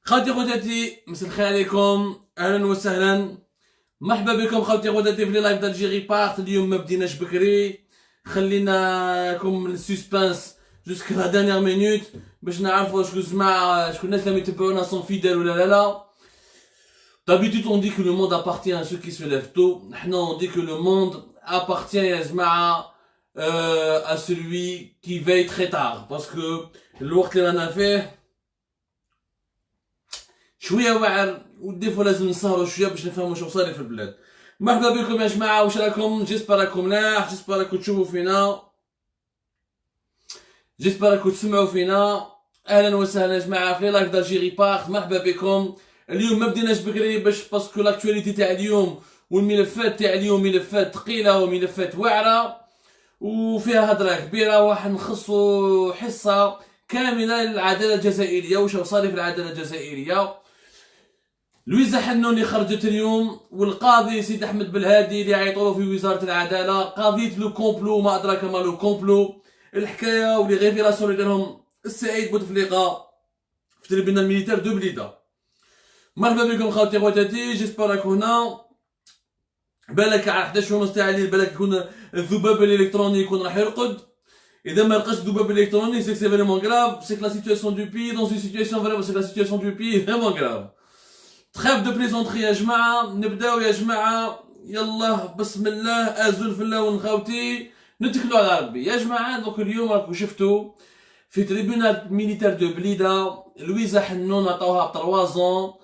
خوتي غداتي مساء الخير عليكم، اهلا وسهلا، مرحبا بكم خوتي غداتي في لي لايف دالجيري بارت. اليوم ما بديناش بكري، خليناكم السسبانس جوسك لا دانيير مينوت باش نعرفوا شكون شكون الناس اللي يتبعونا سون فيدال ولا لا. D'habitude on dit que le monde appartient à ceux qui se lèvent tôt. Maintenant on dit que le monde appartient à celui qui veille très tard. Parce que الوقت اللي رانا فيه شويه واعر ودي فوا لازم نسهروا شويه باش نفهموا شو صاير في البلاد. مرحبا بكم يا جماعه، واش راكم؟ جيسبر راكم ملاح، جيسبر راكم تشوفوا فينا، جيسبر راكم تسمعوا فينا. اهلا وسهلا يا جماعه في لايف دالجيري بارت، مرحبا بكم. اليوم ما بديناش بكري باسكو لاكتواليتي تاع اليوم والملفات تاع اليوم ملفات ثقيله وملفات واعره وفيها هضره كبيره، وراح نخصوا حصه كامله للعداله الجزائريه وش صار في العداله الجزائريه. لويزا حنوني خرجت اليوم، والقاضي سيد احمد بالهادي اللي عيطوا في وزاره العداله قضيه لو كومبلو، ما ادراك ما لو كومبلو، الحكايه ولي ريفيراسيون اللي دارهم السعيد بوتفليقه في تريبيونال ميليتير دو بليده. مرحبا بكم خوتي خواتاتي، جيسبر راكم هنا. بالك على 11 ونص تاع الليل بالك يكون الذباب الالكتروني يكون راح يرقد. اذا ما رقدش الذباب الالكتروني سي سي فريمون غراف، سي لا سيتواسيون دو بي دون سي سيتواسيون فريمون، سي لا سيتواسيون دو بي فريمون غراف. تخاف دو بليزونتري يا جماعه، نبداو يا جماعه، يلا بسم الله، ازول في الله ونخاوتي، نتكلوا على ربي يا جماعه. دونك اليوم راكم شفتوا في تريبيونال ميليتير دو بليده لويزا حنون عطاوها 3 زون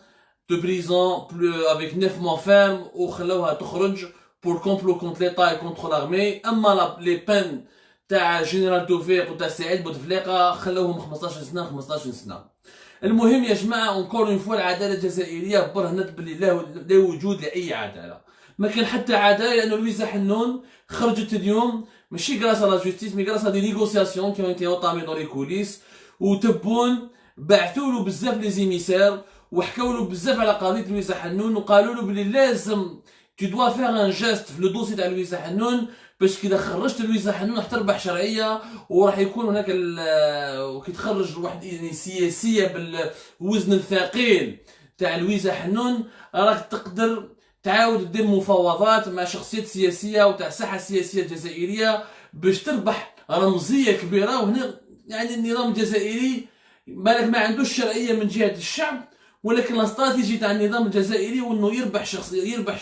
de prison avec 9 mois ferme وخلوها تخرج pour complot contre l'État et contre l'armée. اما les peines تاع جنرال توفيق وتاع سعيد بوتفليقه خلوهم 15 سنه 15 سنه. المهم يا جماعه اونكور اون فوا العداله الجزائريه برهنت باللي لا وجود لاي عداله، ما كان حتى عداله، لانه لويزا حنون خرجت اليوم ماشي غراس لا جوستيس مي غراس دي نيغوسياسيون كي اونتي اوطامي دون لي كوليس، وتبون بعثوا له بزاف لي زيميسير وحكاو له بزاف على قضيه لويزا حنون، وقالوا له بلي لازم tu dois faire un geste في لو دوسي تاع لويزا حنون باش كذا خرجت لويزا حنون راح تربح شرعيه، وراح يكون هناك وكي تخرج واحد يعني سياسيه بالوزن الثقيل تاع لويزا حنون راك تقدر تعاود دير مفاوضات مع شخصيات سياسيه وتاع الساحه السياسيه الجزائريه باش تربح رمزيه كبيره. وهنا يعني النظام الجزائري بالك ما عندوش شرعيه من جهه الشعب، ولكن الاستراتيجي تاع النظام الجزائري وانه يربح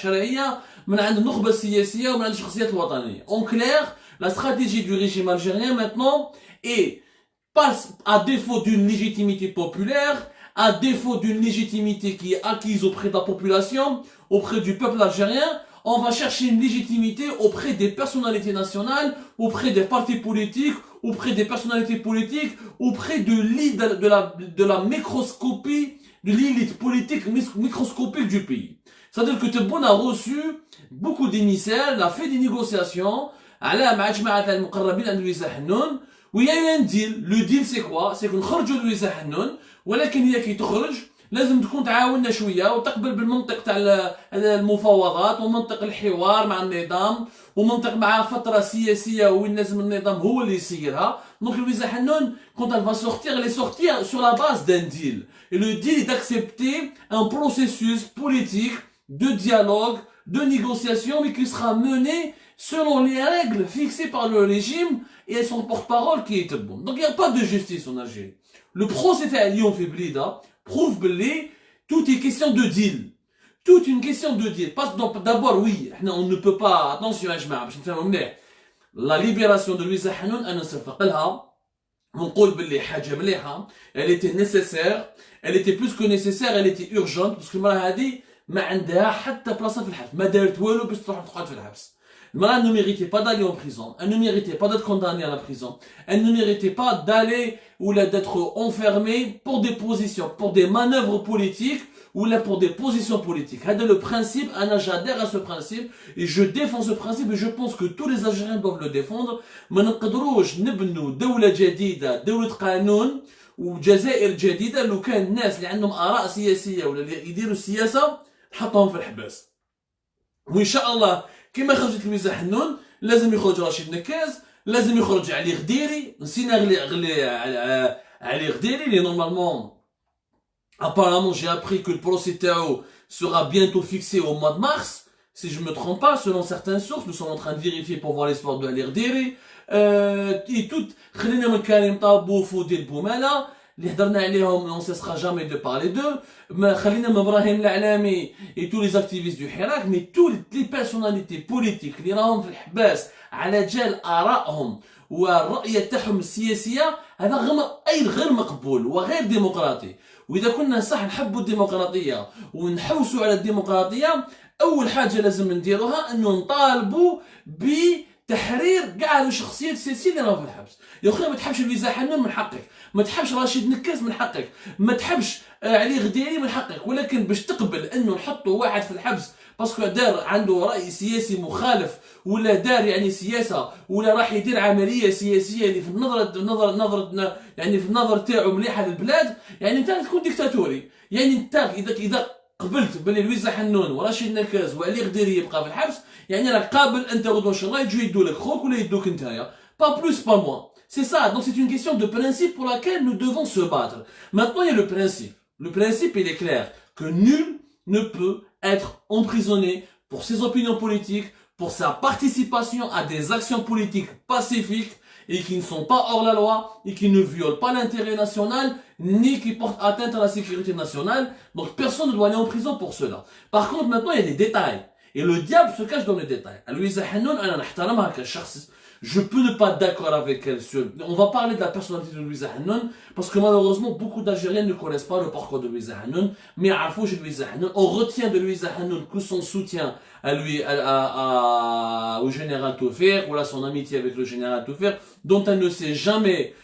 شرعيه من عند النخبه السياسيه ومن عند الشخصيات الوطنيه. اون كلير لا استراتيجي دو ريجيم algérien maintenant est passe à défaut d'une légitimité populaire, à défaut d'une légitimité qui est acquise auprès de la population, auprès du peuple algérien, on va chercher une légitimité auprès des personnalités nationales, auprès des partis politiques, auprès des personnalités politiques, auprès de la microscopie, de l'élite politique microscopique du pays. C'est-à-dire que Tebboune a reçu beaucoup d'émissaires, il a fait des négociations, مع جماعة المقربين عند لويزا حنون، ويا un deal. Le deal c'est quoi؟ c'est que نخرجوا لويزا حنون، ولكن هي كي تخرج لازم تكون تعاوننا شويه وتقبل بالمنطق تاع المفاوضات ومنطق الحوار مع النظام ومنطق مع فتره سياسيه وين لازم النظام هو اللي يسيرها. دونك لويزا حنون quand elle va sortir, elle est sortie sur la base d'un deal. Et le deal est d'accepter un processus politique de dialogue, de négociation, mais qui sera mené selon les règles fixées par le régime et son porte-parole qui est bon. Donc il n'y a pas de justice en Algérie. Le procès à Lyon fait blida prouve que tout est question de deal. Toute une question de deal. D'abord, oui, on ne peut pas, attention, la libération de Louisa Hanoun, elle était nécessaire, elle était plus que nécessaire, elle était urgente, parce que المرأة هذه ما عندها حتى بلاصة في الحبس، ما دارت والو باش تروح تقعد في الحبس. المرأة ne méritait pas d'aller en prison, elle ne méritait pas d'être condamnée à la prison, elle ne méritait pas d'aller ou d'être enfermée pour des positions, pour des manœuvres politiques ou là pour des positions politiques. C'est le principe, j'adhère à ce principe et je défends ce principe et je pense que tous les Algériens doivent le défendre. ما نقدروش نبنوا دولة جديدة، دولة قانون وجزائر جديدة لو كان الناس اللي عندهم آراء سياسية ولا اللي يديروا السياسة نحطهم في الحبس. وإن شاء الله كما خرجت لويزا حنون لازم يخرج رشيد نكاز، لازم يخرج علي غديري، نسينا علي غديري اللي نورمالمون Apparemment, j'ai appris que le procès Tao sera bientôt fixé au mois de mars. Si je me trompe pas, selon certaines sources, nous sommes en train de vérifier pour voir l'histoire de l'Irdiri. Et tout, خلينا من كريم طابو فودي البومالة اللي هضرنا عليهم, on ne cessera jamais de parler d'eux. ما خلينا من ابراهيم العلامي et tous les activistes du Hirak, mais toutes les personnalités politiques اللي راهم في الحباس على جال آرائهم والرؤية تاعهم السياسية, هذا غير مقبول وغير ديمقراطي. واذا كنا صح نحبوا الديمقراطيه ونحوسوا على الديمقراطيه, اول حاجه لازم نديروها انه نطالبوا بتحرير كاع الشخصيات السياسيه اللي راهم في الحبس. يا اخي ما تحبش لويزا حنون من حقك, ما تحبش رشيد نكاس من حقك, ما تحبش علي غديري من حقك, ولكن باش تقبل انه نحطوا واحد في الحبس باسكو دار عنده راي سياسي مخالف, ولا دار يعني سياسه, ولا راح يدير عمليه سياسيه اللي في النظر يعني في النظر تاعو مليحه للبلاد, يعني انت تكون ديكتاتوري. يعني انت اذا قبلت بلي لويزا حنون ورشيد نكاز وعلي غديري يبقى في الحبس, يعني راك قابل انت غدوه ان شاء الله يجوا يدوا لك خوك ولا يدوك نتايا, pas plus pas moins. C'est ça, donc c'est une question de principe pour laquelle nous devons se battre. Maintenant il y a le principe. Le principe il est clair, que nul ne peut être emprisonné pour ses opinions politiques, pour sa participation à des actions politiques pacifiques et qui ne sont pas hors la loi et qui ne violent pas l'intérêt national ni qui portent atteinte à la sécurité nationale. Donc personne ne doit aller en prison pour cela. Par contre maintenant il y a des détails et le diable se cache dans les détails. Louisa Hannoun, je peux ne pas être d'accord avec elle sur... On va parler de la personnalité de Louisa Hannoun, parce que malheureusement, beaucoup d'Algériens ne connaissent pas le parcours de Louisa Hannoun, mais à Louisa Hannoun, on retient de Louisa Hannoun que son soutien à lui, au général Taufer, ou là son amitié avec le général Taufer, dont elle ne s'est jamais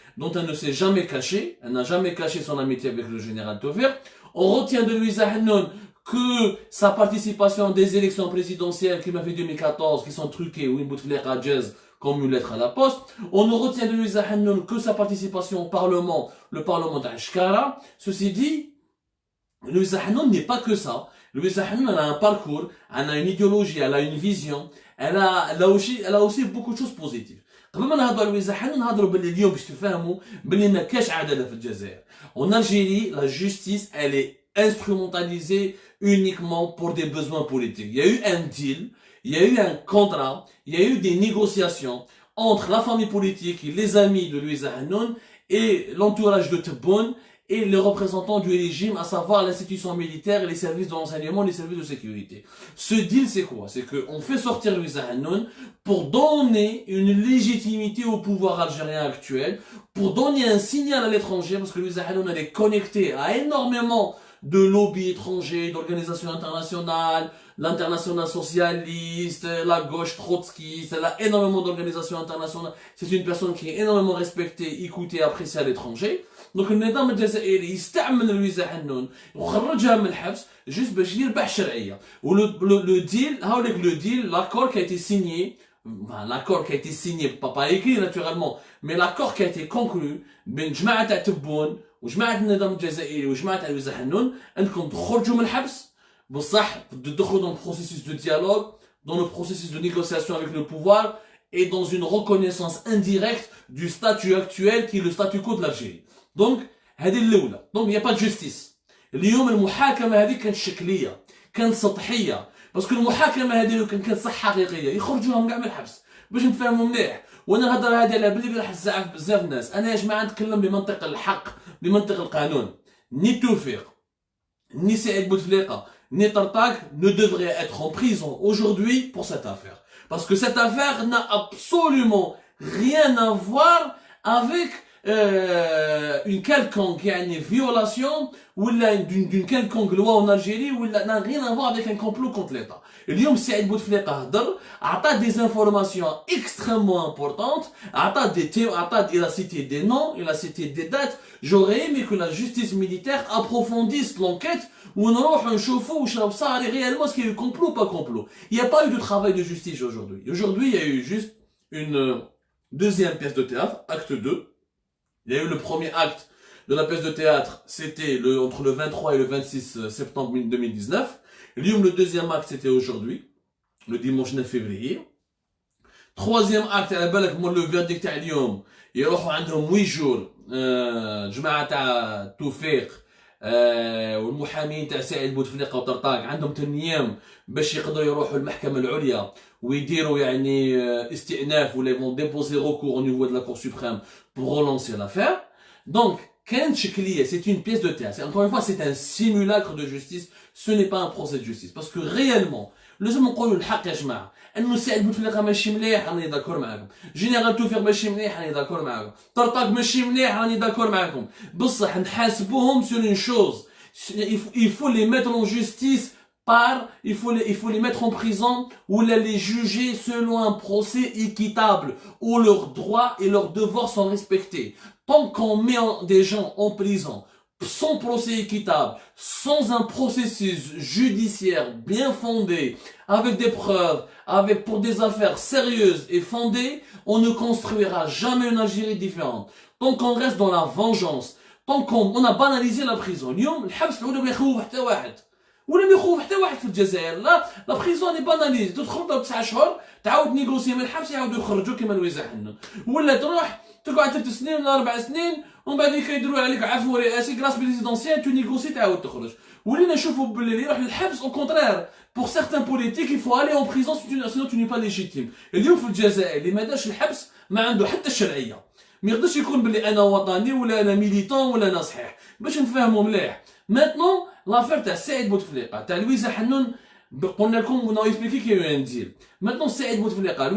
cachée. Elle n'a jamais caché son amitié avec le général Taufer. On retient de Louisa Hannoun que sa participation des élections présidentielles qui m'a fait 2014, qui sont truquées, ou une bouteflère jazz, comme une lettre à la poste. On ne retient de Louisa Hannoun que sa participation au Parlement, le Parlement d'Ashkara. Ceci dit, Louisa Hannoun n'est pas que ça. Louisa Hannoun, elle a un parcours, elle a une idéologie, elle a une vision, elle a aussi beaucoup de choses positives. قبل ما نهضروا على لويزا حنون نهضروا باللي اليوم باش تفهموا باللي ما كاش عداله في الجزائر. En Algérie, la justice, elle est instrumentalisée uniquement pour des besoins politiques. Il y a eu un deal, il y a eu un contrat, il y a eu des négociations entre la famille politique et les amis de Louisa Hannoun et l'entourage de Tebboune et les représentants du régime, à savoir l'institution militaire et les services de renseignement, les services de sécurité. Ce deal, c'est quoi? C'est qu'on fait sortir Louisa Hannoun pour donner une légitimité au pouvoir algérien actuel, pour donner un signal à l'étranger, parce que Louisa Hannoun, elle est connectée à énormément de lobbies étrangers, d'organisations internationales, l'international socialiste, la gauche trotskiste, elle a énormément d'organisations internationales. C'est une personne qui est énormément respectée, écoutée, appréciée à l'étranger. Donc النظام الجزائري يستعمل لويزا حنون وخرجها من الحبس juste باش يربح الشرعيه. ولو ديل هاوليك لو ديل, l'accord qui a été signé, l'accord qui a été signé pas écrit naturellement, mais l'accord qui a été conclu بين جماعه تاع تبون وجماعه النظام الجزائري وجماعه تاع لويزا حنون انكم تخرجوا من الحبس بصح تدخلوا dans le processus de dialogue, dans le processus de négociation avec le pouvoir et dans une reconnaissance indirecte du statut actuel qui est le statu quo de l'Algérie. Donc هذه الاولى. Donc il n'y a pas de justice. اليوم المحاكمه هذه كانت شكليه, كانت سطحيه, باسكو المحاكمه هذه لو كانت صح حقيقيه يخرجوهم كاع من الحبس باش نفهموا مليح. وانا نهضر هذه على بلي راح تزعف بزاف الناس. انا يا جماعه نتكلم بمنطق الحق, بمنطق القانون. ني توفيق ni Saïd Bouteflika, ni Tartak ne devraient être en prison aujourd'hui pour cette affaire. Parce que cette affaire n'a absolument rien à voir avec une quelconque violation ou d'une quelconque loi en Algérie, ou n'a rien à voir avec un complot contre l'État. اليوم سعيد بوتفليقة هضر, عطى des informations extrêmement importantes, il a cité des noms, il a cité des dates. J'aurais aimé que la justice militaire approfondisse l'enquête ou نروح نشوفوا واش راه صار réellement, ce qu'il y a eu complot ou pas complot. Il n'y a pas eu de travail de justice aujourd'hui. Aujourd'hui, il y a eu juste une deuxième pièce de théâtre, acte 2. Il y a eu le premier acte de la pièce de théâtre, c'était entre le 23 et le 26 septembre 2019. Le deuxième acte, c'était aujourd'hui, le dimanche 9 février. Troisième acte, على بالك le verdict تاع اليوم يروحوا عندهم 8 jours جماعة تاع توفيق والمحامين تاع سعيد بوتفليقه وطرطاق عندهم 8 ايام باش يقدروا يروحوا المحكمه العليا ويديروا يعني استئناف ولا يفون ديبوزي ريكور au niveau de la Cour suprême pour relancer l'affaire. Donc كانت شكليه, c'est une pièce de théâtre. Encore une fois, c'est un simulacre de justice, ce n'est pas un procès de justice. Parce que réellement, لازم نقولوا الحق يا جماعه, انه سعيد بوتفليقه ماشي مليح راني داكور معاكم, جينيرال توفيق ماشي مليح راني داكور معاكم, طرطاق ماشي مليح راني داكور معاكم, بصح نحاسبوهم sur une chose, il faut les mettre en justice il faut les mettre en prison ou les juger selon un procès équitable où leurs droits et leurs devoirs sont respectés. Tant qu'on met des gens en prison sans procès équitable, sans un processus judiciaire bien fondé, avec des preuves, pour des affaires sérieuses et fondées, on ne construira jamais une Algérie différente. Tant qu'on reste dans la vengeance, tant qu'on a banalisé la prison. اليوم الحبس الأولى ما يخوف حتى واحد. ولا ما يخوف حتى واحد في الجزائر. لا بريزون ني باناليز, تدخل 9 شهور تعاود نيغوسي من الحبس يعاودوا يخرجوك كيما الوزع حنا. ولا تروح تقعد 3 سنين ولا 4 سنين ومن بعد كيديروا عليك عفو رئاسي كراس بريزيدونسيال تو نيغوسي تعاود تخرج. ولينا نشوفوا باللي يروح للحبس او كونترير. Pour certains politiques, il faut aller en prison sinon tu n'es pas légitime. اليوم في الجزائر اللي ما داش الحبس ما عنده حتى الشرعيه. ما يقدرش يكون باللي انا وطني ولا انا ميليتون ولا انا صحيح. باش نفهموا مليح. Maintenant, l'affaire تاع سعيد بوتفليقه تاع لويزا حنون قلنا لكم on a expliqué qu'il y a eu un deal. Maintenant سعيد بوتفليقه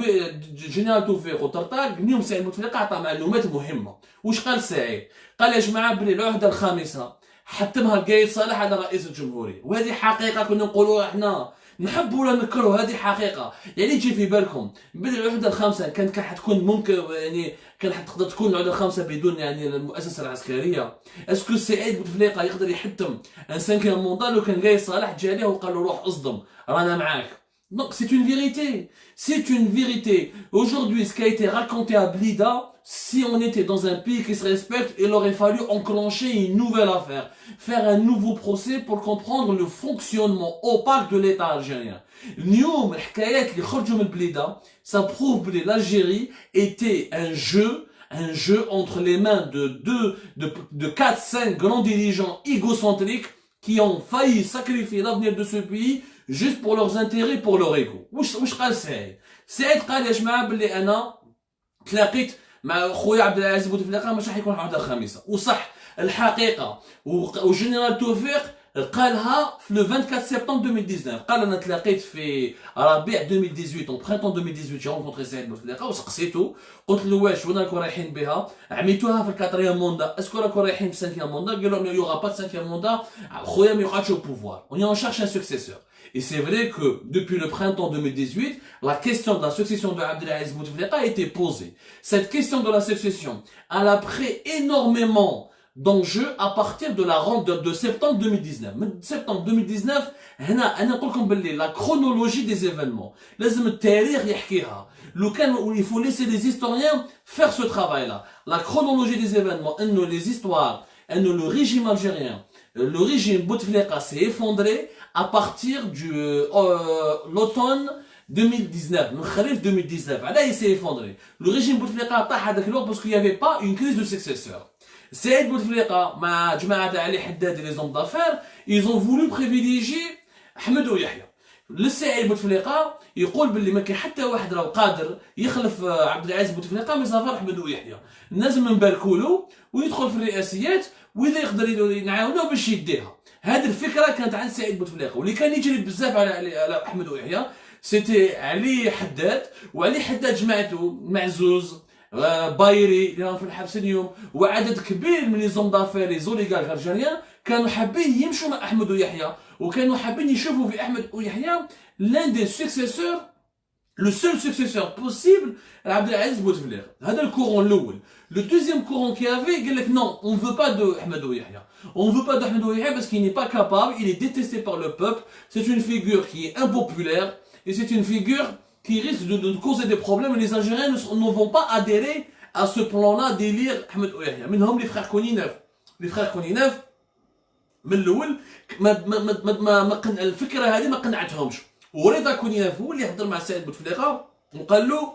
جنرال توفيق وطرطاق اليوم سعيد بوتفليقه عطى معلومات مهمه. واش قال سعيد؟ قال يا جماعه بلي العهده الخامسه حتمها القايد صالح على رئيس الجمهوريه, وهذه حقيقه كنا نقولوها احنا نحب ولا نكرهوا, هذه حقيقه. يعني تجي في بالكم بلي العهده الخامسه كانت حتكون ممكن يعني كان حتقدر تكون العهده الخامسه بدون يعني المؤسسه العسكريه. اسكو سعيد بوتفليقه يقدر يحتم ان 5 موندا لو كان قايد صالح جا عليه وقال له روح اصدم رانا معاك. Donc c'est une vérité, c'est une vérité. Aujourd'hui, ce qui a été raconté à Blida, si on était dans un pays qui se respecte, il aurait fallu enclencher une nouvelle affaire, faire un nouveau procès pour comprendre le fonctionnement opaque de l'État algérien. اليوم الحكايات اللي خرجوا من بليده, ça prouve que l'Algérie était un jeu entre les mains de 4-5 grands dirigeants égocentriques qui ont failli sacrifier l'avenir de ce pays juste pour leurs intérêts, pour leur ego. واش قال سعيد؟ سعيد قال يا جماعه باللي انا تلاقيت مع خويا عبد العزيز بوتفليقه مش راح يكون عهده خامسه, وصح الحقيقه وجنرال توفيق قالها في لو 24 سبتمبر 2019. قال انا تلاقيت في ربيع 2018 اون برينتون 2018 جي رونكونتري سعيد بوتفليقه وسقسيتو قلت له واش وين راكم رايحين بها؟ عميتوها في الكاتريام موندا, اسكو راكم رايحين في 5 موندا؟ قال لهم يوغا با 5 موندا, خويا ما يقعدش au pouvoir, on y en cherche un successeur. Et c'est vrai que depuis le printemps 2018, la question de la succession de Abdelaziz Bouteflika a été posée. Cette question de la succession, elle a pris énormément d'enjeux à partir de la rente de septembre 2019. Septembre 2019, la chronologie des événements. Il faut laisser les historiens faire ce travail-là. La chronologie des événements, les histoires, le régime algérien, le régime Bouteflika s'est effondré à partir de l'automne 2019, le Kharif 2019. Là, il s'est effondré. Le régime Bouteflika a été parce qu'il n'y avait pas une crise de successeur. Saïd Bouteflika, ma Jamaat Ali Haddad et les hommes d'affaires, ils ont voulu privilégier Ahmed Yahya. Le Saïd Bouteflika يقول باللي ما كاين حتى واحد راه قادر يخلف عبد العزيز بوتفليقه من صفار احمد ويحيى. لازم نباركوا له ويدخل في الرئاسيات واذا يقدر نعاونوه باش يديها. هذه الفكره كانت عند سعيد بوتفليقه, واللي كان يجري بزاف على احمد ويحيى سيتي علي حداد, وعلي حداد جماعته معزوز بايري اللي راهم في الحبس اليوم وعدد كبير من لي زوم دافير لي زوليغارك الجيريان كانوا حابين يمشوا مع احمد ويحيى, وكانوا حابين يشوفوا في احمد ويحيى l'un des successeurs, le seul successeur possible à Abdelaziz Bouteflika. C'est le courant الاول. Le deuxième courant qu'il y avait, il dit non, on ne veut pas de Ahmed Yahya. On ne veut pas d'Ahmed Yahya parce qu'il n'est pas capable, il est détesté par le peuple, c'est une figure qui est impopulaire et c'est une figure qui risque de causer des problèmes et les Algériens ne vont pas adhérer à ce plan-là d'élire Ahmed Yahya. منهم les frères Koninef. Les frères Koninef من الاول ما الفكره هذه ما قنعتهمش. ورضا كونياف هو اللي هضر مع سعيد بوتفليقه وقال له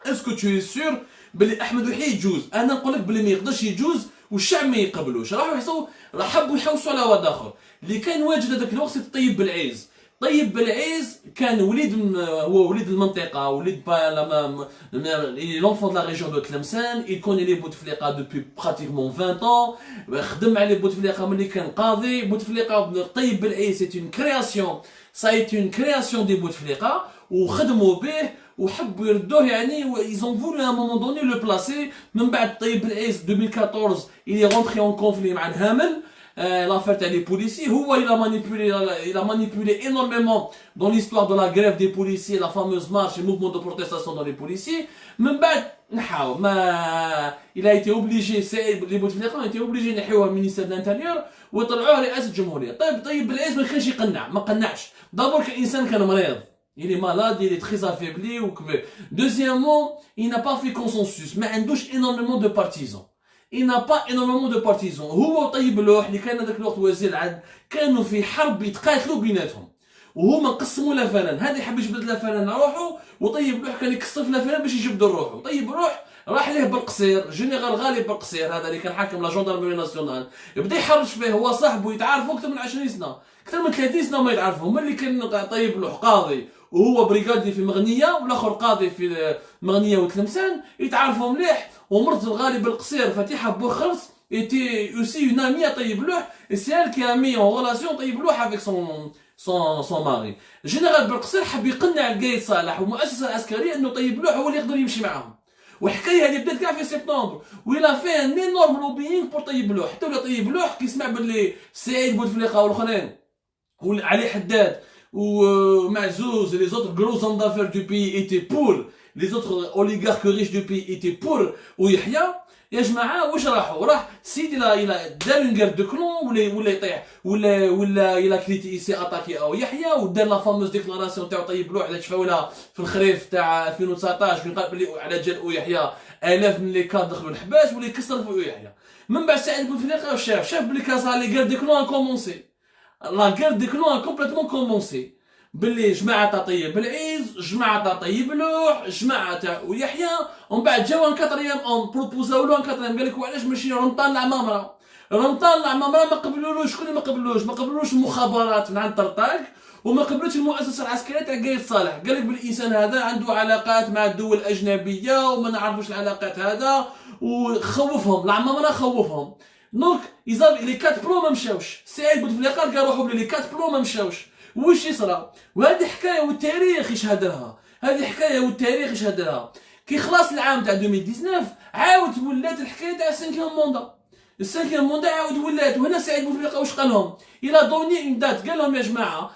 اسكو تو سور بلي احمد ويحيى يجوز؟ انا نقول لك بلي ما يقدرش يجوز والشعب ما يقبلوش، راح حبوا يحوسوا على واحد اخر اللي كان واجد هذاك الوقت. طيب بالعيز، طيب بالعيز كان هو وليد المنطقه، وليد لونفون دو لا ريجيون دو تلمسان. il connaît لي بوتفليقه دوبي براتيكمون 20 ans، خدم على بوتفليقه ملي كان قاضي. بوتفليقه طيب بالعيز سيت اون كرياسيون، سايت اون كرياسيون دي بوتفليقه، وخدموا به وحبوا يردوه يعني. ils ont voulu à un moment donné le placer. من بعد طيب بالعيز 2014 il est rentré en conflit مع الهامل. L'affaire des policiers, il a manipulé énormément dans l'histoire de la grève des policiers, la fameuse marche et mouvement de protestation dans les policiers. من بعد نحاو ما il a été obligé، les Bouteflika ont été obligés نحيوها من ministère de l'intérieur ويطلعوها رئاسة الجمهورية. طيب بالعز ما كانش يقنع، ما قنعش. دابور كإنسان كان مريض، il est malade, il est très affaibli ou كبير. Deuxièmement, il n'a pas fait consensus، ما عندوش énormément de partisans. il n'a pas énormément de partisans. هو وطيب لوح اللي كان هذاك الوقت وزير العدل كانوا في حرب يتقاتلوا بيناتهم، وهما قسموا لفلان. هذا يحب يجبد لفلان روحه، وطيب لوح كان يكسر في لفلان باش يجبدوا روحه. طيب لوح راح ليه بالقصير، جنرال غالب بالقصير هذا اللي كان حاكم لا جوندارمري ناسيونال، يبدا يحرش فيه. هو صاحبه يتعارفوا اكثر من 20 سنه، اكثر من 30 سنه ما يتعرفوا. ملي كان طيب لوح قاضي وهو بريغادي في مغنيه، والاخر قاضي في مغنيه وتلمسان، يتعرفوا مليح. ومرت الغالب القصير فتيحه بوخرس était aussi une amie à طيب لوح، et c'est elle qui a mis en relation طيب لوح avec son mari. جنرال بالقصير حب يقنع القايد صالح والمؤسسه العسكريه انه طيب لوح هو اللي يقدر يمشي معاهم. والحكايه هذه بدات كاع في سبتمبر، ويلا في ان انورم لوبيينغ بور طيب لوح. حتى ولا طيب لوح كيسمع باللي سعيد بوتفليقه والاخرين وعلي حداد ومعزوز لي زوتر gros hommes d'affaires du pays étaient pour، les autres oligarques riches du pays étaient pour ويحيى. يا جماعه واش راح سيدي الى دار اون غير دو كلون ولا يطيح ولا الى كريتي سي اتاكي او يحيى، ودار لا فاموس ديكلاراسيون تاع طيب لوح اللي تشفاولها في الخريف تاع 2019 كي قال بلي على جال يحيى الاف من لي كاد دخلوا الحباس واللي كسر في يحيى. من بعد سعيد بوتفليقه شاف بلي كاسا لي غير دي كلون كومونسي، لا غير دي كلون كومبليتمون كومونسي. باللي جماعه تاع طيب بالعيز، جماعه تاع طيب لوح، جماعه تاع ويحيى. ومن بعد جاو ان كاتريام اون بروبوزاو له ان كاتريام، قال لك وعلاش ماشي رمضان العمامره. رمضان العمامره ما قبلولوش. شكون اللي ما قبلولوش المخابرات من عند طرطاق، وما قبلتش المؤسسه العسكريه تاع قايد صالح. قال لك بالانسان هذا عنده علاقات مع الدول الاجنبيه وما نعرفوش العلاقات هذا، وخوفهم العمامره خوفهم. دونك لي كات بلو ما مشاوش. سعيد بوتفليقه لقى روحو بلي لي كات بلو ما مشاوش. واش يصرى؟ وهذه حكايه والتاريخ يشهد لها، هذه حكايه والتاريخ يشهد لها. كي خلاص العام تاع 2019 عاود ولات الحكايه تاع السانكيام موندا. السانكيام موندا عاود ولات، وهنا سعيد بوتفليقه واش قال لهم؟ الى دوني اون دات، قال لهم يا جماعه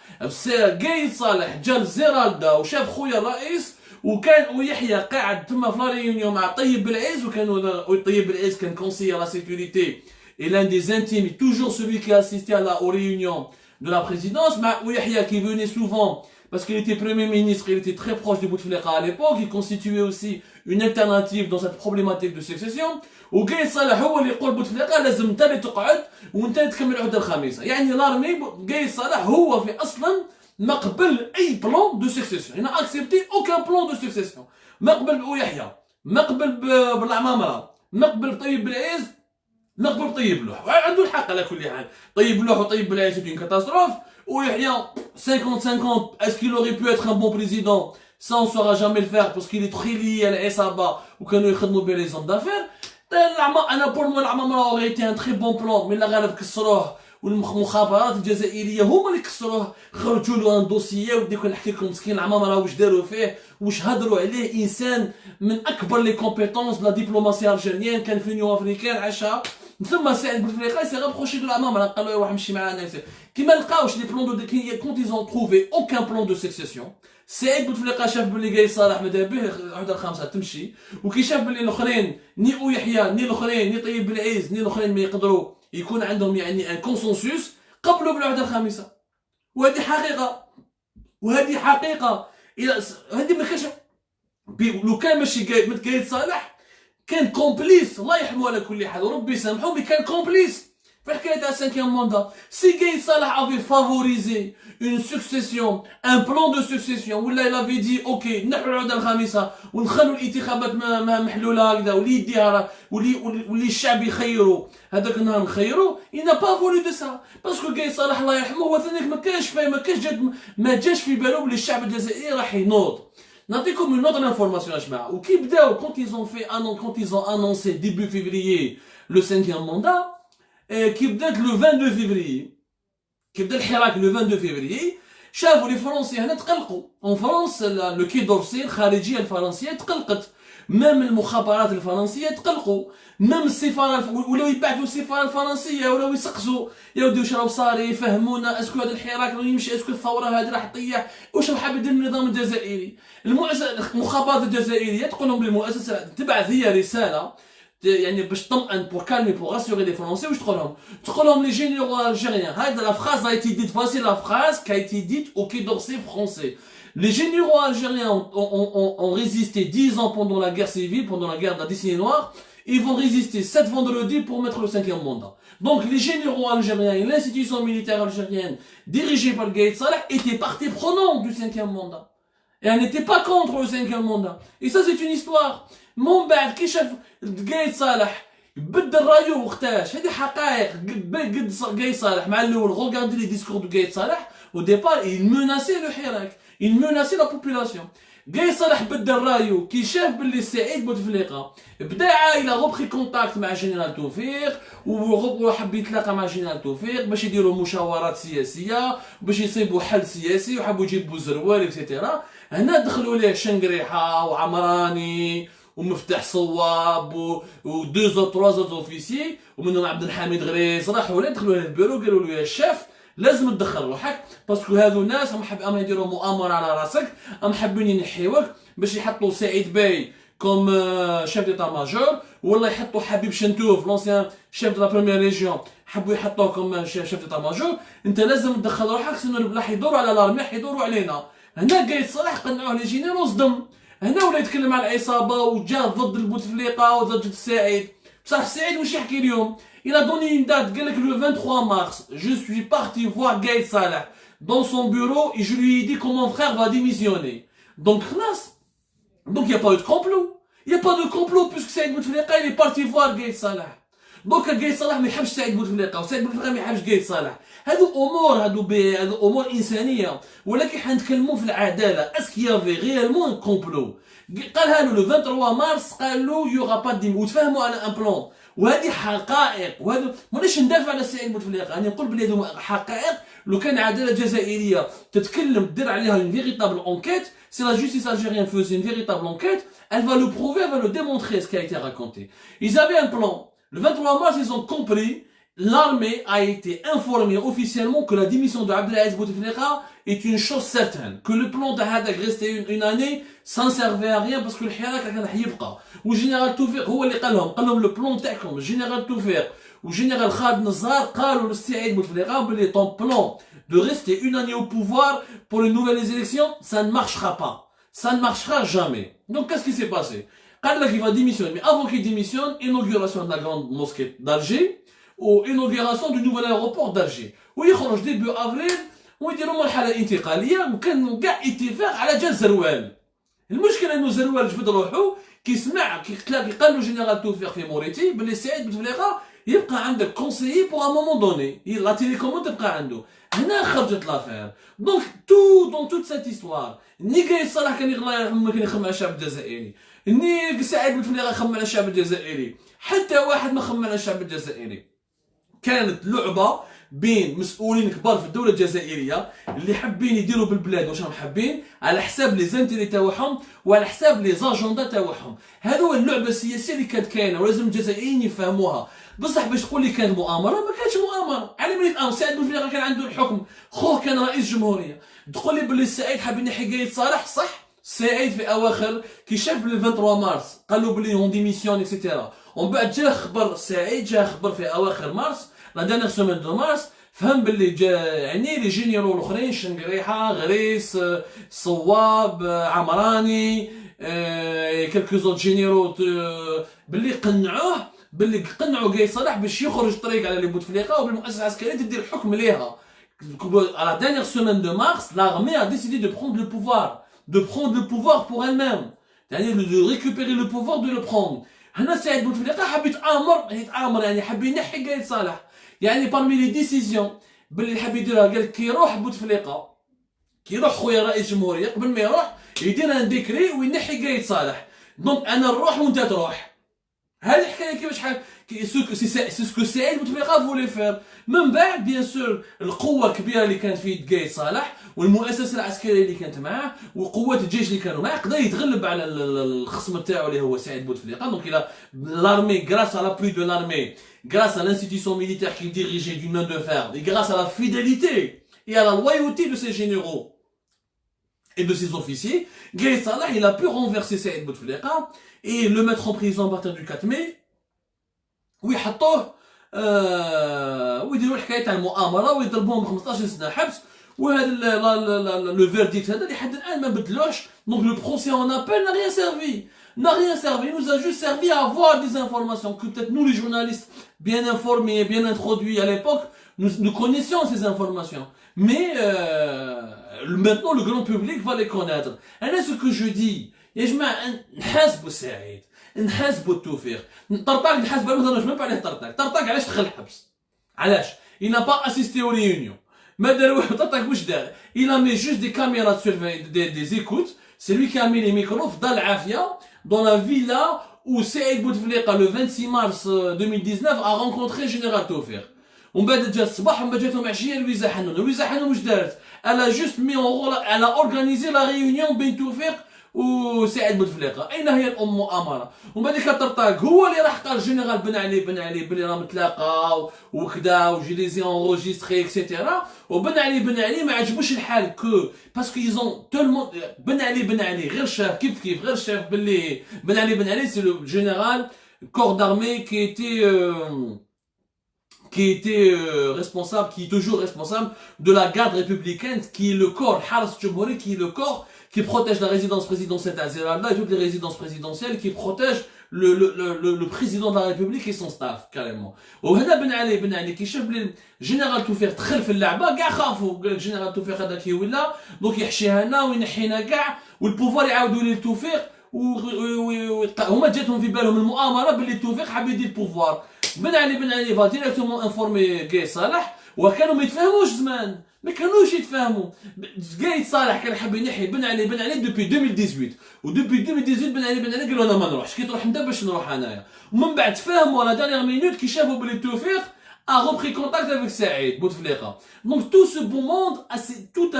قايد صالح جا لزيرالدا وشاف خويا الرئيس، وكان ويحيى قاعد تما في لا ريونيون مع طيب بالعز، وكانوا طيب بالعز كان كونسيير لا سيكوريتي et l'un des intimes, toujours celui qui assistait aux réunions de la présidence. Yahya qui venait souvent parce qu'il était premier ministre, il était très proche de Bouteflika à l'époque, il constituait aussi une alternative dans cette problématique de succession. وقايد صالح هو اللي يقول بوتفليقه لازم انت اللي تقعد وانت تكمل العهده الخامسه. يعني لارمي قايد صالح هو في اصلا ما قبل اي بلان دو سكسيسيون، il n'a accepté aucun plan de succession. ما قبل بيحيى، ما قبل بالعمامره، ما قبل بطيب بالعز، نقبل بطيب لوح. عنده الحق على كل حال. طيب لوح وطيب بالعيز c'est une catastrophe. ويحيى 50-50. Est-ce qu'il aurait pu être un bon président? Ça on saura jamais le faire parce qu'il est très lié à l'Esaba وكانوا يخدموا بين les hommes d'affaires. انا بور مو العمامره aurait été un très bon plan، mais لا غالب كسروه، والمخابرات الجزائريه هما اللي كسروه. خرجوا له ان دوسيي وديك نحكي لكم مسكين العمامره واش داروا فيه، واش هضروا عليه. انسان من اكبر لي كومبيتونس لا دبلوماسيه الجيريان، كان في اليونيون افريكان عاشها. ثم سعيد بوتفليقه سي غابروشي دو العمامره، قال له روح مشي معانا. كيما لقاوش لي بلون دو كونت ايزون تروفي اوكان بلون دو سكسيسيون. سعيد بوتفليقه شاف بلي قايد صالح ماذا به العهده الخامسه تمشي، وكي شاف بلي الاخرين ني يحيى ني الاخرين ني طيب بالعز ني الاخرين ما يقدروا يكون عندهم يعني ان كونسنسوس، قبلوا بالعهده الخامسه. وهذه حقيقه، وهذه حقيقه. هذه ما كانش لو كان ماشي قايد صالح كان كومبليس. الله يرحمه على كل حال وربي يسامحه، مي كان كومبليس في حكايه تاع 5e mandat. Si Gaye Salah avait favorisé une succession, un plan de succession, ولا il avait dit اوكي نحو العقده الخامسه ونخلوا الانتخابات محلوله هكذا واللي يديها واللي الشعب يخيروا هذاك النهار نخيروا. Il n'a pas voulu de ça parce que Gaye Salah الله يرحمه هو ثاني ما جاش في باله بلي الشعب الجزائري راح ينوض. نعطيكم une autre information يا جماعه. وكي بداو quand ils ont annoncé début février le 5e mandat, qui بدات le 22 février, qui بدا الحراك le 22 février, شافوا لي فرنسي هنا تقلقوا. en France le Quai d'Orsay الخارجيه الفرنسيه تقلقت، مام المخابرات الفرنسيه تقلقوا، مام السفاره ولاو يبعثوا السفاره الفرنسيه ولاو يسقسوا يا ودي واش راهو صاري، يفهمونا اسكو هذا الحراك راه يمشي، اسكو الثوره هذه راح تطيح، واش راح حاب يدير النظام الجزائري. المخابرات الجزائريه تقول لهم بالمؤسسه تبعث هي رساله يعني باش تطمئن pour calmer pour rassurer les Français. واش تقول لهم les généraux algériens. هذا la phrase a été dite, voici la phrase qui a été dite au Quai d'Orsay français. Les généraux algériens ont résisté 10 ans pendant la guerre civile, pendant la guerre de la décennie noire. Ils vont résister 7 vendredis pour mettre le 5e mandat. Donc les généraux algériens et l'institution militaire algérienne dirigée par Gaye Salah étaient partie prenante du 5e mandat. Et elle n'était pas contre le 5e mandat. Et ça c'est une histoire. من بعد كي شاف Gaye صالح بدل رايو وقتاش، هذه حقائق. قد Gaye صالح مع الاول regardez les discours de Gaye صالح au départ il menaçait le حراك، il menaçait la population. Gaye صالح بدل رايو كي شاف باللي سعيد بوتفليقه بدا عائله غبخي كونتاكت مع جنرال توفيق وحب يتلاقى مع جنرال توفيق باش يديروا مشاورات سياسيه باش يصيبوا حل سياسي وحبوا يجيبوا زروال اكسيتيرا. هنا دخلوا ليه شنقريحه وعمراني ومفتاح صواب و 2 ou 3 اوفيسيي ومنهم عبد الحميد غريس راحوا له دخلوا له البيرو قالوا له يا الشيف لازم تدخل روحك باسكو هذو ناس هم يديروا مؤامره على راسك، هم حابين ينحيوك باش يحطوا سعيد باي كوم شيف ديتا ماجور، ولا يحطوا حبيب شنتوف لونسيان شيف دو لا بروميير ريجيون حبوا يحطوه كوم شيف ديتا ماجور. انت لازم تدخل روحك سينو راح يدوروا على لارمي، يدوروا علينا. هنا Gaye صالح قنعوه لي جينيرو صدم، هنا ولا يتكلم على العصابه وجا ضد البوتفليقه وضد سعيد. بصح سعيد واش يحكي اليوم؟ Il a donné une date, le 23 mars. Je suis parti voir Gaye Salah dans son bureau et je lui ai dit que mon frère va démissionner. Donc, il n'y a pas eu de complot. Il n'y a pas de complot puisque Saïd Bouteflika il est parti voir Gaye Salah. Donc, Gaye Salah ما يحبش سعيد بوتفليقه وسعيد بوتفليقه ما يحبش Gaye Salah. هادو امور انسانيه، ولكن حنتكلموا في العداله. اسكو يافي ريالمون كومبلو؟ قالها له لو 23 مارس، قال له يوغا با ديم وتفاهموا على ان بلان. وهذه حقائق، وهذا مانيش ندافع على سعيد بوتفليقه، انا نقول بلي هذو حقائق. لو كان عداله جزائريه تتكلم دير عليها une véritable enquête, si la justice algérienne faisait une véritable enquête, elle va le prouver, elle va le démontrer ce qui a été raconté. Ils avaient un plan. Le 23 mars, ils ont compris. L'armée a été informée officiellement que la démission de Abdelaziz Bouteflika est une chose certaine. Que le plan de Hadak restait une année, ça ne servait à rien parce que le Hirak كان حيبقى. و général توفيق هو اللي قال لهم le plan تاعكم. général توفيق و général خالد نزار قالوا لسعيد بوتفليقه بلي ton plan de rester une année au pouvoir pour les nouvelles élections, ça ne marchera pas. Ça ne marchera jamais. Donc qu'est-ce qui s'est passé? قال لك il va démissionner. Mais avant qu'il démissionne, inauguration de la grande mosquée d'Alger ou inauguration du nouvel aéroport d'Alger. ويخرج début avril ويديروا مرحله انتقاليه وكان كاع اتفاق على جال زروال. المشكله انه زروال جبد روحو كي سمع كي قال له جنرال توفيق في موريتي بلي سعيد بوتفليقه يبقى عندك كونسيي بور ان مومون دوني، لا تيليكوموند تبقى عنده. هنا خرجت لافير. دونك دون توت سيت هيستوار ني Gaye صالح كان الله يرحمه كان يخمم على الشعب الجزائري، ني سعيد بوتفليقه يخمم على الشعب الجزائري، حتى واحد ما خمم على الشعب الجزائري. كانت لعبه بين مسؤولين كبار في الدوله الجزائريه اللي حابين يديروا بالبلاد واش راهم حابين على حساب لي زانتيري تاعهم وعلى حساب لي زاجوندا تاعهم. هذو اللعبه السياسيه اللي كانت كاينه ولازم الجزائريين يفهموها. بصح باش تقول لي كانت مؤامره، ما كانتش مؤامره. على ملي سعيد بوتفليقه كان عنده الحكم، خوه كان رئيس جمهوريه. تقول لي باللي سعيد حاب ينحي Gaye صالح، صح؟ سعيد في اواخر كي شاف بلي 23 مارس قالوا بلي اون ديميسيون اكسيتيرا، ومن بعد جا خبر سعيد، جا خبر في اواخر مارس لا دانيير سومين دو مارس، فهم باللي جا يعني لي جينيرو الاخرين شنقريحه غريس صواب عمراني كلكو زوت جينيرو باللي قنعوه باللي قنعوا قايد صالح باش يخرج طريق على لي بوتفليقه وبالمؤسسه العسكريه تدير الحكم ليها. À la dernière semaine de mars, l'armée a décidé de prendre le pouvoir pour elle-même. يعني de récupérer le pouvoir, de le prendre. هنا سعيد بوتفليقه حب يتآمر يعني حب ينحي قايد صالح. يعني parmi les décisions باللي حب يديرها قال كي يروح بوتفليقه، كي يروح خويا رئيس الجمهوريه قبل ما يروح يدير ان ديكري وينحي قايد صالح. دونك انا نروح وانت تروح. هذه الحكايه كيفاش سي سكو سعيد بوتفليقه فولي فير. من بعد بيان سور القوه الكبيره اللي كانت في يد قايد صالح والمؤسسه العسكريه اللي كانت معاه وقوات الجيش اللي كانوا معاه قدر يتغلب على الخصم تاعو اللي هو سعيد بوتفليقه. دونك الى l'armée grâce à l'appui de l'armée, grâce à l'institution militaire qu'il dirigeait d'une main de fer et grâce à la fidélité et à la loyauté de ses généraux et de ses officiers, Gaïd Salah il a pu renverser Saïd Bouteflika et le mettre en prison à partir du 4 mai ويحطوه ويديروا الحكايه تاع المؤامره ويضربوهم 15 سنه حبس. وهذا لو فيرديكت هذا لحد الان ما بدلوش. دونك لو بروسي en appel n'a rien servi, il nous a juste servi à avoir des informations que peut-être nous les journalistes bien informés, bien introduits à l'époque, nous connaissions ces informations. Mais maintenant le grand public va les connaître. Et ce que je dis, يا جماعه نحاسبوا سعيد، نحاسبوا التوفيق. طرطاق نحاسبوا ما نهضروش عليه. طرطاق علاش دخل الحبس؟ علاش؟ il n'a pas assisté aux réunions. ما دار طرطاق واش دار؟ il a mis juste des caméras de surveillance, des écoutes. C'est lui qui a mis les micros في دار العافيه dans la villa où Saïd Bouteflika le 26 mars 2019 a rencontré général Tawfiq. ومن بعد جات الصباح ومن بعد جاتهم عشيه لويزا حنون واش دارت؟ elle a juste mis en rôle, elle a organisé la réunion بين توفيق وسعيد بوتفليقه. اين هي المؤامره؟ ومن بعد طرطاق هو اللي راح قال الجنرال بن علي بلي راهم تلاقاو وكذا وجي ليزي انغوجيستري اكسيتيرا. وبن علي ما عجبوش الحال كو باسكو يزون تولمون بن علي غير شاف كيف غير شاف باللي بن علي سي لو جنرال كور دارمي qui était responsable, qui est toujours responsable de la garde républicaine, qui est le corps, Haras Djumhouri, qui est le corps qui protège la résidence présidentielle d'Azeralda et toutes les résidences présidentielles, qui protège le président de la République et son staff, carrément. وهنا بن علي كي شاف بلي الجنرال توفيق دخل في اللعبه كاع خافوا. قال لك الجنرال توفيق هذا كي ولا دونك يحشيها لنا وينحينا كاع والبوفوار يعاودوا ليه التوفيق. وهما جاتهم في بالهم المؤامره باللي التوفيق حاب يدير البوفوار. بن علي فا ديريكتومون انفورمي قايد صالح وكانوا ما يتفاهموش زمان، ما كانوش يتفاهموا. قايد صالح كان حاب ينحي بن علي دوبي 2018 ودوبي 2018 بن علي قال له انا ما نروحش، كي تروح انت باش نروح انايا. ومن بعد تفاهموا على دانيير مينوت كي شافوا بلي التوفيق a repris contact avec Saïd Bouteflika. Donc tout ce beau monde, tout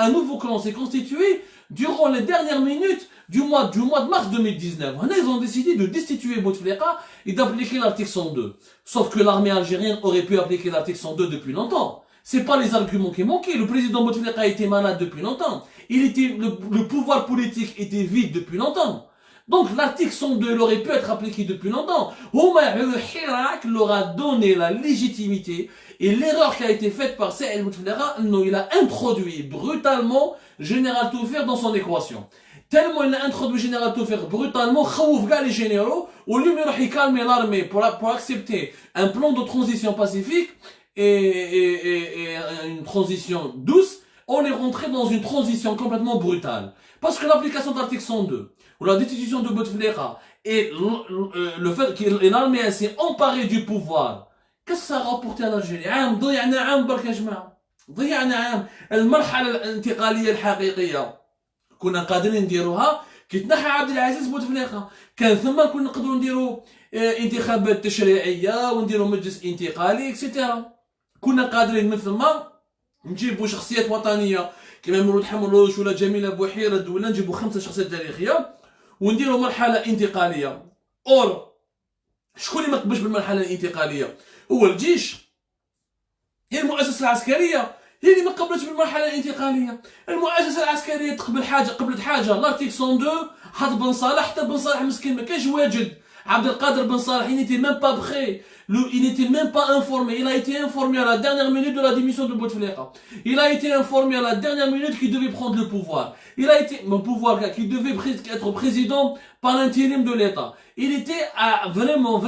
un nouveau clan s'est constitué durant les dernières minutes du mois de mars 2019. Ils ont décidé de destituer Bouteflika et d'appliquer l'article 102. Sauf que l'armée algérienne aurait pu appliquer l'article 102 depuis longtemps. C'est pas les arguments qui manquaient. Le président Bouteflika était malade depuis longtemps. Le pouvoir politique était vide depuis longtemps. Donc l'article 102 aurait pu être appliqué depuis longtemps. Hirak leur a donné la légitimité et l'erreur qui a été faite par Saïd Bouteflika, il a introduit brutalement Général Tawfiq dans son équation. Tellement il a introduit Général Tawfiq brutalement, خوف كاع les généraux, au lieu de calmer l'armée pour accepter un plan de transition pacifique et une transition douce, on est rentré dans une transition complètement brutale. Parce que l'application de l'article 102, ou la destitution de Bouteflika, et le fait que l'armée s'est emparée du pouvoir, qu'est-ce que ça a rapporté à l'Algérie؟ ضيعنا عام برك يا جماعة، ضيعنا عام. المرحلة الانتقالية الحقيقية كنا قادرين نديروها كي تنحى عبد العزيز بوتفليقة، كان ثم كنا نقدروا نديروا انتخابات تشريعية ونديروا مجلس انتقالي اكسيتيرا. كنا قادرين من ثم نجيبوا شخصيات وطنية كما مولود حمروش ولا جميلة بوحيرد ولا نجيبوا 5 شخصيات تاريخية ونديروا مرحلة انتقالية. اور شكون اللي ما قبلش بالمرحلة الانتقالية؟ هو الجيش، هي المؤسسة العسكرية هي اللي ما قبلتش بالمرحلة الانتقالية. المؤسسة العسكرية قبلت حاجة، الارتيكل 102 حط بن صالح، حتى بن صالح مسكين ما كانش واجد Abdelkader Ben Salah, il n'était même pas prêt. Il n'était même pas informé. Il a été informé à la dernière minute de la démission de Bouteflika. Il a été informé à la dernière minute qu'il devait prendre le pouvoir. Il a été, mon pouvoir, qu'il devait être président par l'intérim de l'État. Il était vraiment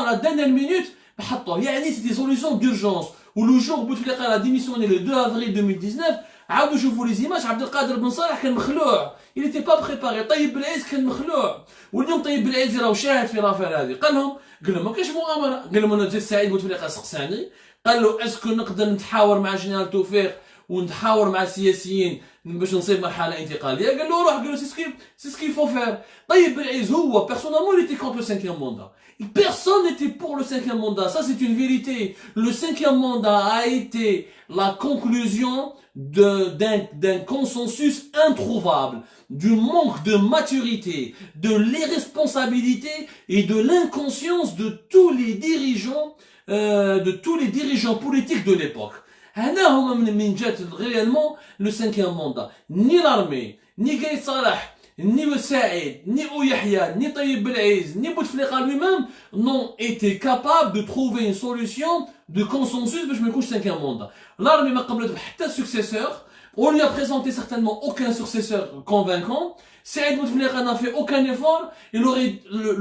à la dernière minute. C'est des solutions d'urgence. Ou le jour où Bouteflika a démissionné le 2 avril 2019, عاودوا شوفوا les images, عبد القادر بن صالح كان مخلوع. Il n'était pas préparé. طيب بالعز كان مخلوع. واليوم طيب بالعز راهو شاهد في لافير هذه. قال لهم ما كاينش مؤامره. قال لهم انا جا سعيد بوتفليقه سقساني. قال له اسكو نقدر نتحاور مع جنرال توفيق ونتحاور مع السياسيين باش نصيب مرحله انتقاليه. قال له روح. قال له سي سكي فو فير. طيب بالعز هو personnellement il était contre le 5e mandat. Personne n'était pour le 5e mandat. Ça, c'est une vérité. Le 5e mandat a été la conclusion d'un consensus introuvable, du manque de maturité, de l'irresponsabilité et de l'inconscience de tous les dirigeants politiques de l'époque. هنا هما من جات réellement le 5e mandat. Ni l'armée, ni Gaïd Salah, ni Saïd, ni Ouyahia, ni Tayyip Belaiz, ni Bouteflika lui-même n'ont été capables de trouver une solution de consensus باش ما يكونش 5e mandat. L'armée ما قبلت حتى successeur. On lui a présenté certainement aucun successeur convaincant. Saïd Bouteflika n'a fait aucun effort. Il aurait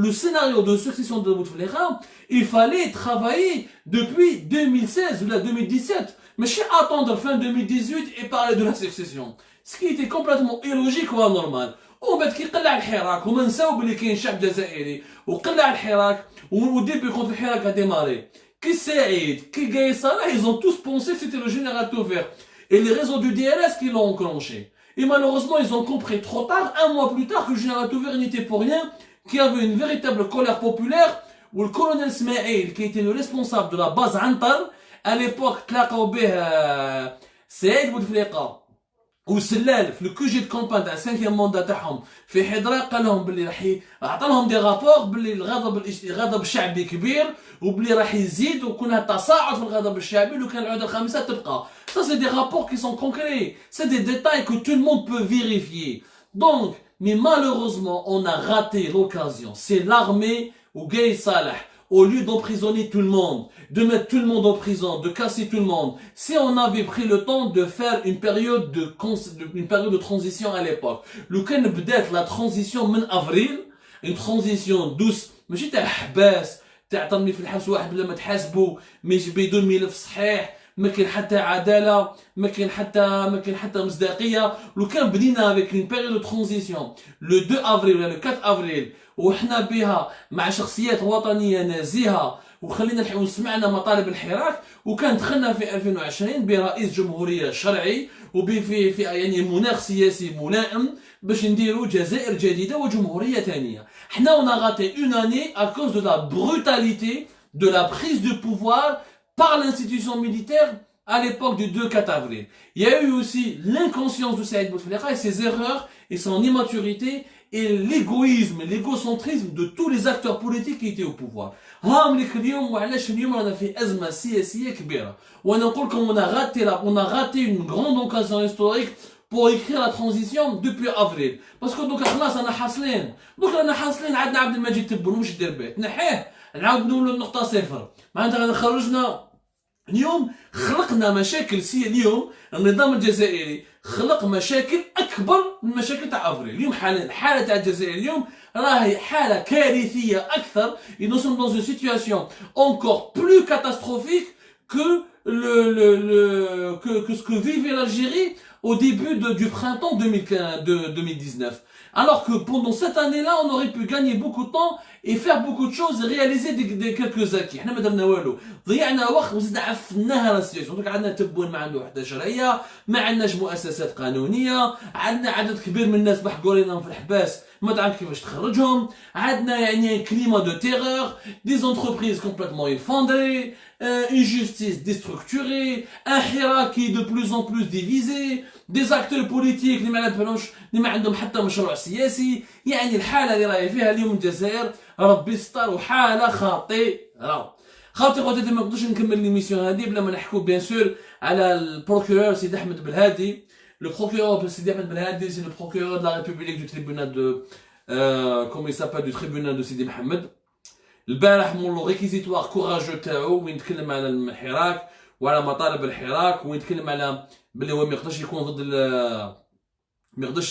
le scénario de succession de Bouteflika, il fallait travailler depuis 2016 ou 2017. Mais je attendre fin 2018 et parler de la succession. Ce qui était complètement illogique ou anormal. وبعد كي قلع الحراك وما نساو بلي كاين شعب جزائري وقلع الحراك وديبي كونت الحراك a démarré. Qui Saïd, qui Gaïd Salah, ils ont tous pensé que c'était le général Toufik et les réseaux du DLS qui l'ont enclenché. Et malheureusement, ils ont compris trop tard, un mois plus tard, que le général Toufik n'était pour rien, qu'il y avait une véritable colère populaire, où le colonel Smaïl, qui était le responsable de la base Antar, à l'époque, تلاقوا به سعيد بوتفليقة وسلال في الكوجي دو كومبان تاع 5e موندا تاعهم في حضره. قال لهم باللي راح عطى لهم دي رابور باللي الغضب الشعبي كبير وباللي راح يزيد وكون تصاعد في الغضب الشعبي لو كان العوده الخامسه تبقى. Ça c'est des rapports qui sont concrets, c'est des détails que tout le monde peut vérifier. Donc, mais malheureusement, on a raté l'occasion. C'est l'armée ou Gaïd Salah, au lieu d'emprisonner tout le monde, de mettre tout le monde en prison, de casser tout le monde, si on avait pris le temps de faire une période de transition à l'époque. Le cas peut-être la transition من avril, une transition douce, ماشي تاع حباس تاع ترمي في الحبس واحد بلا ما تحاسبه ماشي بدون ملف صحيح ما كاين حتى عداله ما كاين حتى مصداقيه. لو كان بدينا avec une période de transition le 2 avril ولا le 4 avril وحنا بها مع شخصيات وطنيه نزيهه وخلينا وسمعنا مطالب الحراك وكان دخلنا في 2020 برئيس جمهوريه شرعي وفي يعني مناخ سياسي ملائم باش نديروا جزائر جديده وجمهوريه ثانيه. حنا on a raté une année à cause de la brutalité de la prise de pouvoir par l'institution militaire à l'époque du 2-4 avril. Il y a eu aussi l'inconscience de Saïd Bouteflika et ses erreurs et son immaturité et l'égoïsme, l'égocentrisme de tous les acteurs politiques qui étaient au pouvoir. هاملك اليوم وعلاش اليوم رانا في أزمة سياسية كبيرة. وأنا نقول لكم on a raté une grande occasion historique pour écrire la transition depuis avril. Parce que دوك خلاص رانا حاصلين. عندنا عبد المجيد تبون واش دير به؟ تنحيه نعاود نولوا النقطة صفر. معناتها خرجنا اليوم خلقنا مشاكل اليوم النظام الجزائري خلق مشاكل اكبر من مشاكل تاع افريل. اليوم الحاله تاع الجزائر اليوم راهي حاله كارثيه اكثر. Et nous sommes dans une situation encore plus catastrophique que ce que vivait l'Algérie au début du printemps 2019. Alors que pendant cette année-là, on aurait pu gagner beaucoup de temps et faire beaucoup de choses et réaliser quelques acquis. احنا ما درنا والو. ضيعنا وقت وزدنا عفناها لا سياسيون. دونك عندنا تبون ما عنده وحده شرعيه، ما عندناش مؤسسات قانونيه، عندنا عدد كبير من الناس محقور لنا في الحباس ما تعرف كيفاش تخرجهم، عندنا يعني كليما دو تيرور، des entreprises complètement effondrées, une justice déstructurée, un حراك qui est de plus en plus divisé, des acteurs politiques اللي ما عندهم حتى مشروع سياسي. يعني الحاله اللي راهي فيها اليوم الجزائر ربي ستار وحاله خطيره. خوتي ما نقدرش نكمل ليميسيون هذه بلا ما نحكوا بيان سور على البروكورور سيدي احمد بالهادي. Le procureur Sidi Ahmed Belhadi, c'est le procureur de la République du tribunal de comment il s'appelle, du tribunal de Sidi Mohamed. البارح مولو ريكيزيتوار كوراجو تاعو وين يتكلم على الحراك وعلى مطالب الحراك وين يتكلم على بلي هو ما يقدرش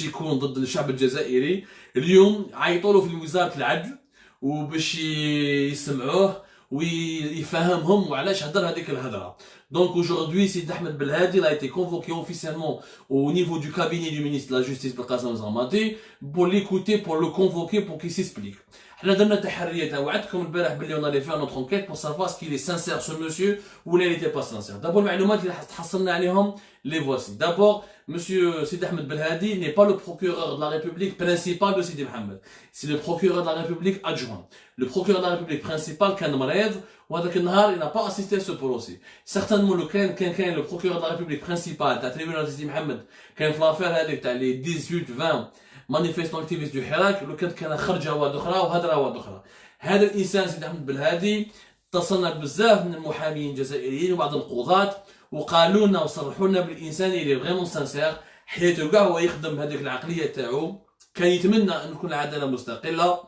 يكون ضد الشعب الجزائري. اليوم عيطوا له في وزاره العدل وباش يسمعوه ويفهمهم وعلاش هضر هذيك الهضره. Donc aujourd'hui, Sidi Ahmed Belhadi a été convoqué officiellement au niveau du cabinet du ministre de la Justice Belkacem Zermati pour l'écouter, pour le convoquer, pour qu'il s'explique. حنا درنا تحريات وعدتكم البارح باللي on allait faire notre enquête pour savoir ce qu'il est sincère ce monsieur ou il n'était pas sincère. D'abord المعلومات اللي تحصلنا عليهم les voici. D'abord, monsieur Sidi Ahmed Belhadi n'est pas le procureur de la République principal de Sidi Mohamed. C'est le procureur de la République adjoint. Le procureur de la République principal كان مريض وهذاك النهار il n'a pas assisté à ce procès. Certainement كان le procureur de la République principal تاع tribunal Sidi Mohamed كان في l'affaire هذيك تاع les 18-20 مانيفيستون اكتيفيست دو حراك لو كان خرج هواد اخرى وهدره هواد اخرى. هذا الانسان سيدي احمد بلهادي اتصلنا بزاف من المحامين الجزائريين وبعض القضاة وقالوا لنا وصرحوا لنا بالانسان اللي فريمون سانسير حياته كاع هو يخدم بهذيك العقليه تاعو. كان يتمنى ان تكون العداله مستقله.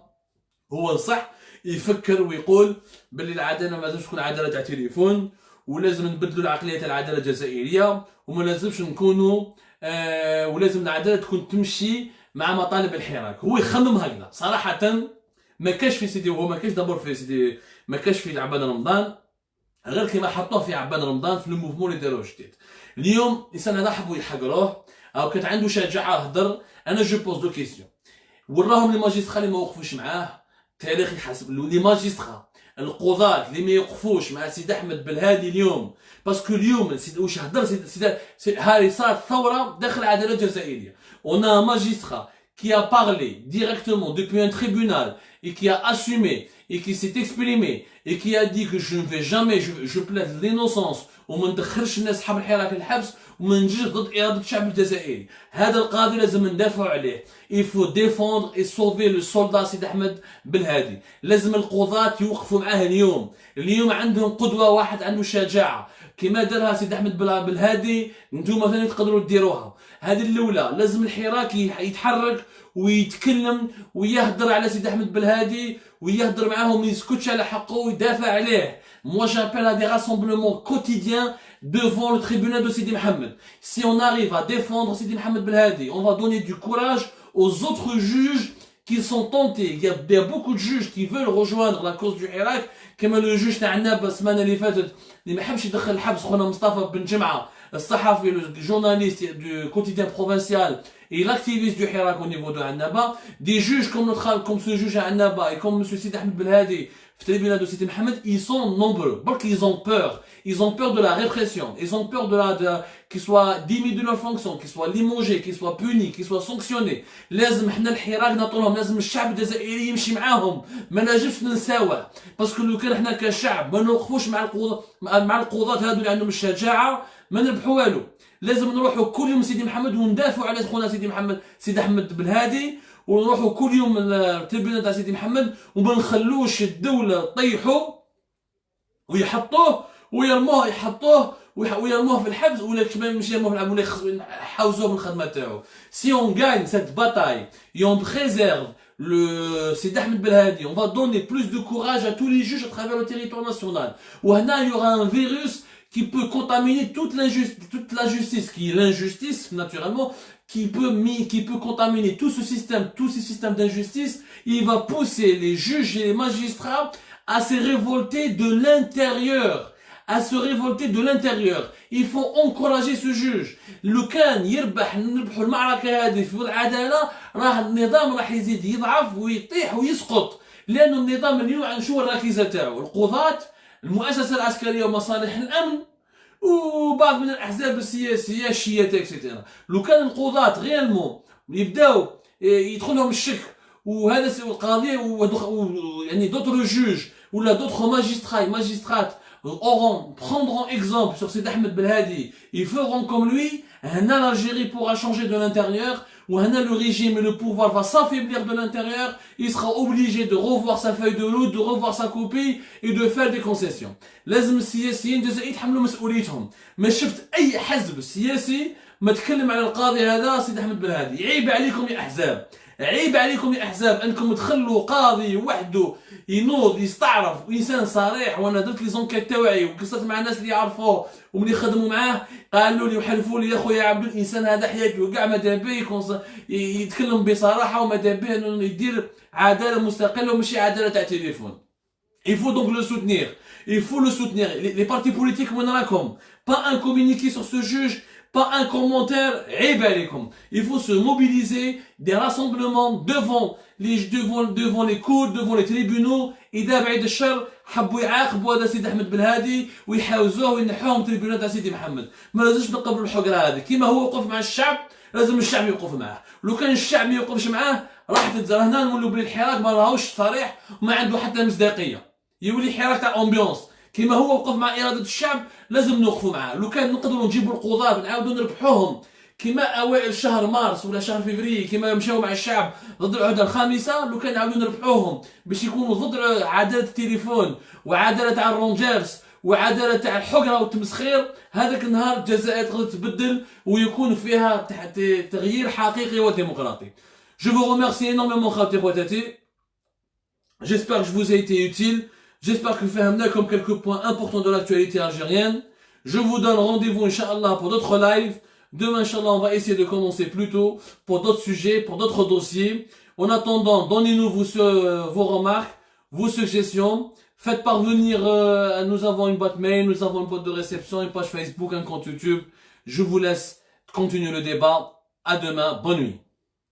هو صح يفكر ويقول باللي العداله ما لازمش تكون عداله تاع تليفون ولازم نبدلوا العقليه تاع العداله الجزائريه وما لازمش نكونوا ولازم العداله تكون تمشي مع مطالب الحراك. هو يخمم هكذا صراحه. ما كاش في سيدي وهو ما كاش دابور في سيدي ما كاش في عبان رمضان غير كيما حطوه في عبان رمضان في الموفمون اللي داروه جديد. اليوم الانسان هذا حبوا يحقروه او كانت عنده شجاعه هضر. انا جو بوز دو كيسيون وراهم لي ماجسترا اللي ما وقفوش معاه. التاريخ يحاسب لي ماجسترا القضاة اللي ما يوقفوش مع سيدي احمد بلهادي اليوم باسكو اليوم واش هضر سيدي هذه صارت ثوره داخل العداله الجزائريه. On a un magistrat qui a parlé directement depuis un tribunal et qui a assumé et qui s'est exprimé et qui a dit que je ne vais jamais, je plaide l'innocence وما ندخلش الناس حاب الحراك الحبس وما نجيش ضد إرادة الشعب الجزائري. هذا القاضي لازم ندافعوا عليه. Il faut défendre et sauver le soldat سيد أحمد بلهادي. لازم القضاة يوقفوا معاه اليوم. اليوم عندهم قدوة واحد عنده شجاعة كما دارها سيد أحمد بلهادي نتوما ثاني تقدروا ديروها. هذه الأولى لازم الحراك يتحرك ويتكلم ويهدر على سيد أحمد بلهادي ويهدر معاهم ويسكتش على حقه ويدافع عليه. Moi j'appelle à des rassemblements quotidiens devant le tribunal de Sidi Mohamed. Si on arrive à défendre Sidi Mohamed Belhadi, on va donner du courage aux autres juges qui sont tentés. Il y a beaucoup de juges qui veulent rejoindre la cause du Hirak, comme le juge تاع الناب السمانه اللي فاتت اللي ما حبش يدخل الحبس خونا مصطفى بن جمعه الصحفي le journaliste du quotidien provincial et l'activiste du Hirak au niveau de Annaba. Des juges comme ce juge à Annaba et comme M. Sidi Ahmed Belhadi في tribunal de Sidi Mohamed, ils sont nombreux. Donc ils ont peur. Ils ont peur de la répression. Ils ont peur qu'ils soient démis de leur fonction, qu'ils soient limogés, qu'ils soient punis, qu'ils soient sanctionnés. لازم حنا الحراك نعطولهم. لازم الشعب الجزائري يمشي معاهم. ما نجمش ننساوه. باسكو لو كان حنا كشعب ما نوقفوش مع القضاة هذو اللي عندهم الشجاعة ما نربحوا والو. لازم نروحوا كل يوم سيدي محمد وندافعوا على خونا سيدي احمد بلهادي ونروحوا كل يوم التربينال تاع سيدي محمد وما نخلوش الدوله طيحوا ويحطوه ويرموه ويرموه في الحبس ولا مش يرموه في الحبس ولا يحوزوه من الخدمه تاعو. Si on gagne cette bataille et on préserve le Sidi Ahmed Belhadi, on va donner plus de courage à tous les juges à travers le territoire national. وهنا il y aura un virus qui peut contaminer toute la justice, qui est l'injustice naturellement, qui peut contaminer tous ces systèmes d'injustice. Il va pousser les juges et les magistrats à se révolter de l'intérieur. Il faut encourager ce juge. لو كان نربحوا المعركة هذه في العدالة راه النظام راح يزيد يضعف ويطيح ويسقط. لأنه النظام اليوم شو الركيزة تاعو؟ القضاة، المؤسسة العسكرية ومصالح الأمن وبعض من الأحزاب السياسية الشيعية اكسيتيرا. لو كان القضاة غيالمون يبداو يدخلهم الشك وهذا القضية يعني d'autres juges ولا d'autres magistrats prendront exemple sur Sidi Ahmed Belhadi, ils feront comme lui. هنا l'Algérie pourra changer de l'intérieur. وهنا le régime et le pouvoir va s'affaiblir de l'intérieur. Il sera obligé de revoir sa feuille de route, de revoir sa copie et de faire des concessions. لازم السياسيين الجزائريين يتحملوا مسؤوليتهم. ما شفت اي حزب سياسي ما تكلم على القاضي هذا سيدي احمد بلهادي. عيب عليكم يا احزاب، عيب عليكم يا احزاب انكم تخلوا قاضي وحده ينوض يستعرف وانسان صريح. وانا درت لي زونكيت تاوعي وقصرت مع الناس اللي يعرفوه وملي خدموا معاه قالوا لي وحلفوا لي يا خويا عبد الانسان هذا حياته كاع ماذا به يكون يتكلم بصراحه وماذا به انه يدير عداله مستقله وماشي عداله تاع تليفون. Il faut donc le soutenir. Il faut le soutenir. Les partis politiques, pas un communiqué sur ce juge, pas un commentaire. Il faut se mobiliser, des rassemblements devant les cours, devant les tribunaux. إذا بعيد الشر حبوا يعاقبوا هذا سيدي أحمد بالهادي ويحاوزوه وينحوهم تريبيونات تاع سيدي محمد. ما لازمش نقبلوا الحقره هذه. كيما هو وقف مع الشعب لازم الشعب يوقف معاه. لو كان الشعب ما يوقفش معاه راح تتزرع هنا نولوا بلي الحراك ما راهوش صريح وما عنده حتى مصداقيه. يولي حراك تاع امبيونس. كيما هو وقف مع اراده الشعب لازم نوقفوا معاه. لو كان نقدروا نجيبوا القضاة ونعاودوا نربحوهم كيما اوائل شهر مارس ولا شهر فيفري كيما مشاو مع الشعب ضد العهده الخامسه، لو كان نعاودوا نربحوهم باش يكونوا ضد عداله التليفون وعداله تاع الرونجيرز وعداله تاع الحقره والتمسخير، هذاك النهار الجزائر تقدر تبدل ويكون فيها تغيير حقيقي وديمقراطي. Je vous remercie énormément خاوتي خواتاتي. J'espère que je vous ai été utile. J'espère que فهمنا comme quelques points importants de l'actualité algérienne. Je vous donne rendez-vous Inch'Allah pour d'autres lives. Demain Inch'Allah on va essayer de commencer plus tôt pour d'autres sujets, pour d'autres dossiers. En attendant, donnez-nous vos remarques, vos suggestions. Faites parvenir, nous avons une boîte mail, nous avons une boîte de réception, une page Facebook, un compte YouTube. Je vous laisse continuer le débat. À demain, bonne nuit.